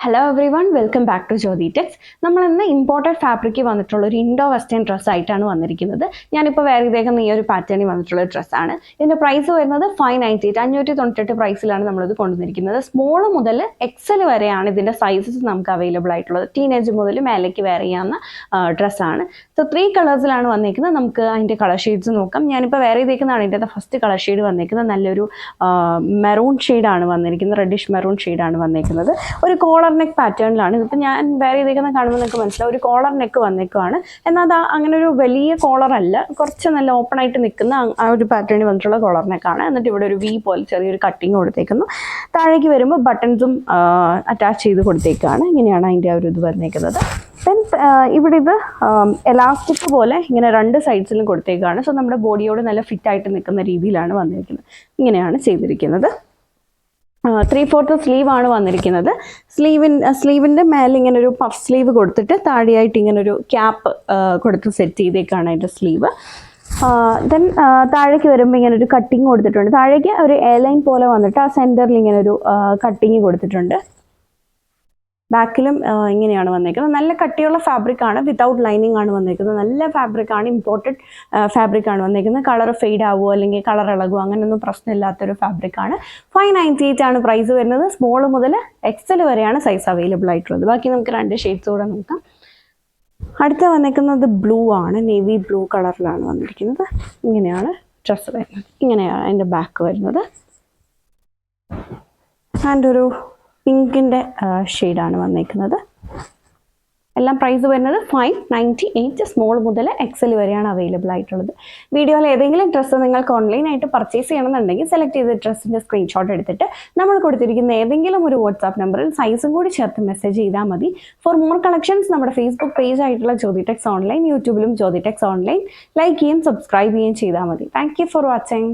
Hello everyone, welcome back to Jyothi techs. നമ്മൾ ഇന്ന് imported fabric വന്നിട്ടുള്ള ഒരു ഇൻഡോ വെസ്റ്റേൺ ഡ്രസ്സ് ആയിട്ടാണ് വന്നിരിക്കുന്നത്. ഞാനിപ്പോൾ വേറെ ഇതേക്കുന്ന ഈ ഒരു പാറ്റേണിൽ വന്നിട്ടുള്ള ഡ്രസ്സാണ്. ഇതിൻ്റെ പ്രൈസ് വരുന്നത് 598 598 പ്രൈസിലാണ് നമ്മളിത് കൊണ്ടുവന്നിരിക്കുന്നത്. സ്മോൾ മുതൽ എക്സൽ വരെയാണ് ഇതിൻ്റെ സൈസസ് നമുക്ക് അവൈലബിൾ ആയിട്ടുള്ളത്. ടീനേജ് മുതൽ മേലേക്ക് വെയർ ചെയ്യാവുന്ന ഡ്രസ്സാണ്. സോ 3 കളേഴ്സിലാണ് വന്നിരിക്കുന്നത്. നമുക്ക് അതിൻ്റെ കളർ ഷെയ്ഡ്സ് നോക്കാം. ഞാനിപ്പോൾ വേറെ ഇതേക്കുന്നതാണ് ഇതിൻ്റെ ഫസ്റ്റ് കളർ ഷെയ്ഡ് വന്നിരിക്കുന്നത്. നല്ലൊരു മെറൂൺ ഷെയ്ഡാണ് വന്നിരിക്കുന്നത്. റെഡിഷ് മെറൂൺ ഷെയ്ഡാണ് വന്നിരിക്കുന്നത്. ഒരു കോളർ നെക്ക് പാറ്റേണിലാണ്. ഇതിപ്പോൾ ഞാൻ വേറെ ചെയ്തേക്കുന്ന കാണുമ്പോൾ നിങ്ങൾക്ക് മനസ്സിലാവും, ഒരു കോളർ നെക്ക് വന്നേക്കുവാണ്. എന്നാൽ അത് അങ്ങനെ ഒരു വലിയ കോളർ അല്ല, കുറച്ച് നല്ല ഓപ്പൺ ആയിട്ട് നിൽക്കുന്ന ആ ഒരു പാറ്റേണിൽ വന്നിട്ടുള്ള കോളർ നെക്കാണ്. എന്നിട്ട് ഇവിടെ ഒരു വി പോലെ ചെറിയൊരു കട്ടിങ് കൊടുത്തേക്കുന്നു. താഴേക്ക് വരുമ്പോൾ ബട്ടൺസും അറ്റാച്ച് ചെയ്ത് കൊടുത്തേക്കാണ്. ഇങ്ങനെയാണ് അതിൻ്റെ ഒരു ഇത് വന്നേക്കുന്നത്. ദെൻ ഇവിടെ ഇത് എലാസ്റ്റിക് പോലെ ഇങ്ങനെ 2 സൈഡ്സിലും കൊടുത്തേക്കാണ്. സോ നമ്മുടെ ബോഡിയോട് നല്ല ഫിറ്റായിട്ട് നിൽക്കുന്ന രീതിയിലാണ് വന്നിരിക്കുന്നത്. ഇങ്ങനെയാണ് ചെയ്തിരിക്കുന്നത്. 3/4 സ്ലീവ് ആണ് വന്നിരിക്കുന്നത്. സ്ലീവിൻ്റെ മേലെ ഇങ്ങനെ ഒരു പഫ് സ്ലീവ് കൊടുത്തിട്ട് താഴെയായിട്ട് ഇങ്ങനൊരു ക്യാപ്പ് കൊടുത്ത് സെറ്റ് ചെയ്തേക്കാണ് അതിൻ്റെ സ്ലീവ്. ദെൻ താഴേക്ക് വരുമ്പോൾ ഇങ്ങനെ ഒരു കട്ടിങ് കൊടുത്തിട്ടുണ്ട്. താഴേക്ക് ഒരു എയർലൈൻ പോലെ വന്നിട്ട് ആ സെൻറ്ററിൽ ഇങ്ങനെ ഒരു കട്ടിങ് കൊടുത്തിട്ടുണ്ട്. ബാക്കിലും ഇങ്ങനെയാണ് വന്നിരിക്കുന്നത്. നല്ല കട്ടിയുള്ള ഫാബ്രിക് ആണ്, വിത്തൗട്ട് ലൈനിങ് ആണ് വന്നിരിക്കുന്നത്. നല്ല ഫാബ്രിക് ആണ്, ഇമ്പോർട്ടഡ് ഫാബ്രിക് ആണ് വന്നിരിക്കുന്നത്. കളർ ഫെയ്ഡ് ആവുമോ അല്ലെങ്കിൽ കളർ ഇളകുമോ അങ്ങനെയൊന്നും പ്രശ്നമില്ലാത്തൊരു ഫാബ്രിക് ആണ്. 598 ആണ് പ്രൈസ് വരുന്നത്. സ്മോൾ മുതൽ എക്സൽ വരെയാണ് സൈസ് അവൈലബിൾ ആയിട്ടുള്ളത്. ബാക്കി നമുക്ക് 2 ഷെയ്ഡ്സ് കൂടെ നോക്കാം. അടുത്ത വന്നിരിക്കുന്നത് ബ്ലൂ ആണ്, നേവി ബ്ലൂ കളറിലാണ് വന്നിരിക്കുന്നത്. ഇങ്ങനെയാണ് ഡ്രസ്സ് വരുന്നത്. ഇങ്ങനെയാണ് അതിൻ്റെ ബാക്ക് വരുന്നത്. ആൻഡ് ഒരു പിങ്കിൻ്റെ ഷെയ്ഡാണ് വന്നിരിക്കുന്നത്. എല്ലാം പ്രൈസ് വരുന്നത് 598. സ്മോൾ മുതൽ എക്സൽ വരെയാണ് അവൈലബിൾ ആയിട്ടുള്ളത്. വീഡിയോയിൽ ഏതെങ്കിലും ഡ്രസ്സ് നിങ്ങൾക്ക് ഓൺലൈനായിട്ട് പർച്ചേസ് ചെയ്യണമെന്നുണ്ടെങ്കിൽ സെലക്ട് ചെയ്ത ഡ്രസ്സിൻ്റെ സ്ക്രീൻഷോട്ട് എടുത്തിട്ട് നമ്മൾ കൊടുത്തിരിക്കുന്ന ഏതെങ്കിലും ഒരു വാട്സാപ്പ് നമ്പറിൽ സൈസും കൂടി ചേർത്ത് മെസ്സേജ് ചെയ്താൽ മതി. ഫോർ മോർ കളക്ഷൻസ് നമ്മുടെ ഫേസ്ബുക്ക് പേജ് ആയിട്ടുള്ള ജ്യോതി ടെക്സ് ഓൺലൈൻ, യൂട്യൂബിലും ജ്യോതി ടെക്സ് ഓൺലൈൻ ലൈക്ക് ചെയ്യുകയും സബ്സ്ക്രൈബ് ചെയ്യുകയും ചെയ്താൽ മതി. Thank you for watching.